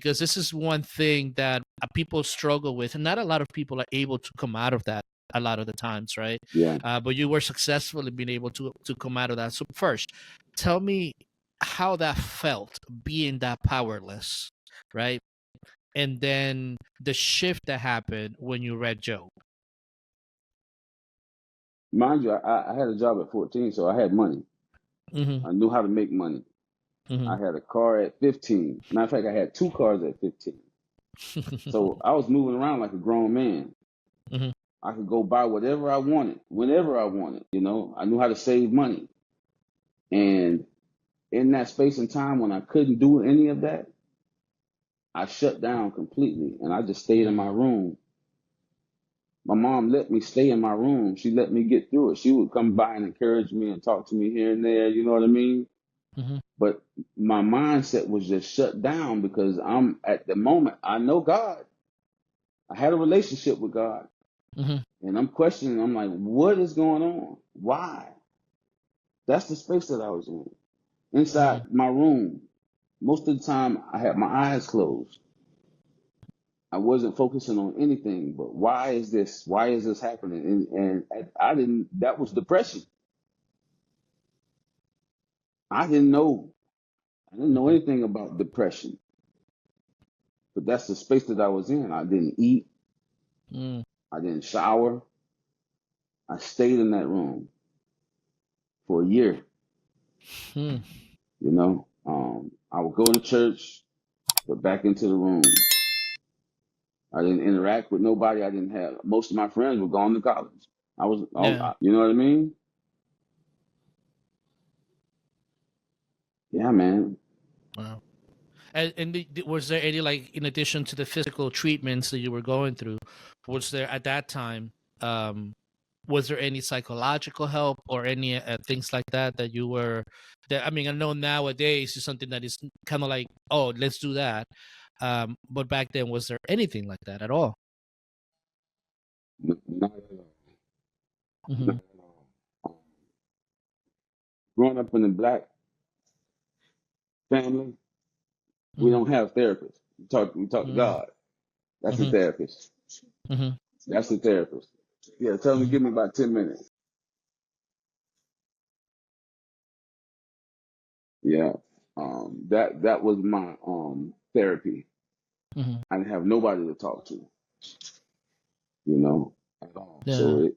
because this is one thing that people struggle with, and not a lot of people are able to come out of that a lot of the times, right? Yeah. But you were successful in being able to come out of that. So first, tell me how that felt, being that powerless, right? And then the shift that happened when you read Job. Mind you, I had a job at 14, so I had money. Mm-hmm. I knew how to make money. Mm-hmm. I had a car at 15. Matter of fact, I had 2 cars at 15. So I was moving around like a grown man. Mm-hmm. I could go buy whatever I wanted, whenever I wanted. I knew how to save money. And in that space and time when I couldn't do any of that, I shut down completely and I just stayed in my room. My mom let me stay in my room. She let me get through it. She would come by and encourage me and talk to me here and there. You know what I mean? Mm-hmm. But my mindset was just shut down because I'm at the moment, I know God. I had a relationship with God. Mm-hmm. And I'm questioning, I'm like, what is going on? Why? That's the space that I was in. Inside my room. Most of the time I had my eyes closed. I wasn't focusing on anything, but why is this? Why is this happening? And I didn't, that was depression. I didn't know. I didn't know anything about depression. But that's the space that I was in. I didn't eat. Mm. I didn't shower. I stayed in that room for a year. Mm. I would go to church, but back into the room. I didn't interact with nobody. I didn't have, most of my friends were gone to college. Yeah. You know what I mean? Yeah, man. Wow. And was there any, like, in addition to the physical treatments that you were going through, was there at that time, was there any psychological help or any things like that you were, that, I mean, I know nowadays is something that is kind of like, oh, let's do that. But back then, was there anything like that at all? Not at all. Mm-hmm. Not at all. Growing up in a black family, we don't have therapists. We talk to God. That's the Mm-hmm. therapist. Mm-hmm. That's the therapist. Yeah, tell him to give me about 10 minutes. Yeah. That was my therapy. Mm-hmm. I didn't have nobody to talk to, at all. Yeah. So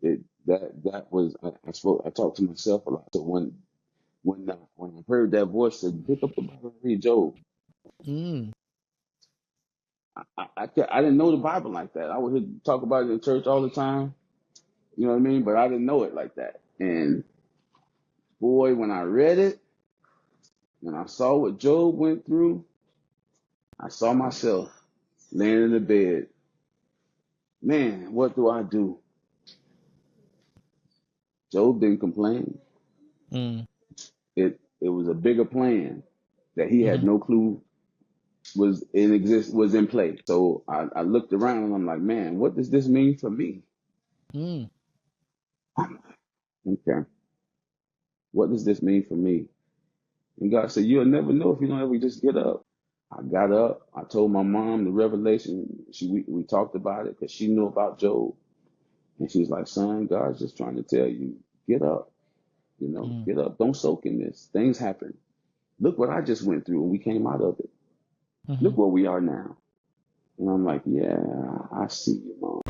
that was I talked to myself a lot. So when I heard that voice said, pick up the Bible and read Job, Mm. I didn't know the Bible like that. I would hear talk about it in church all the time. You know what I mean? But I didn't know it like that. And boy, when I read it and I saw what Job went through, I saw myself laying in the bed. Man, what do I do? Job didn't complain. Mm. It was a bigger plan that he had Mm-hmm. no clue was in play. So I looked around and I'm like, man, what does this mean for me? Mm. Okay. What does this mean for me? And God said, you'll never know if you don't ever just get up. I got up. I told my mom the revelation. We talked about it because she knew about Job. And she's like, son, God's just trying to tell you, get up. Mm. Get up. Don't soak in this. Things happen. Look what I just went through and we came out of it. Mm-hmm. Look where we are now. And I'm like, yeah, I see you, Mom.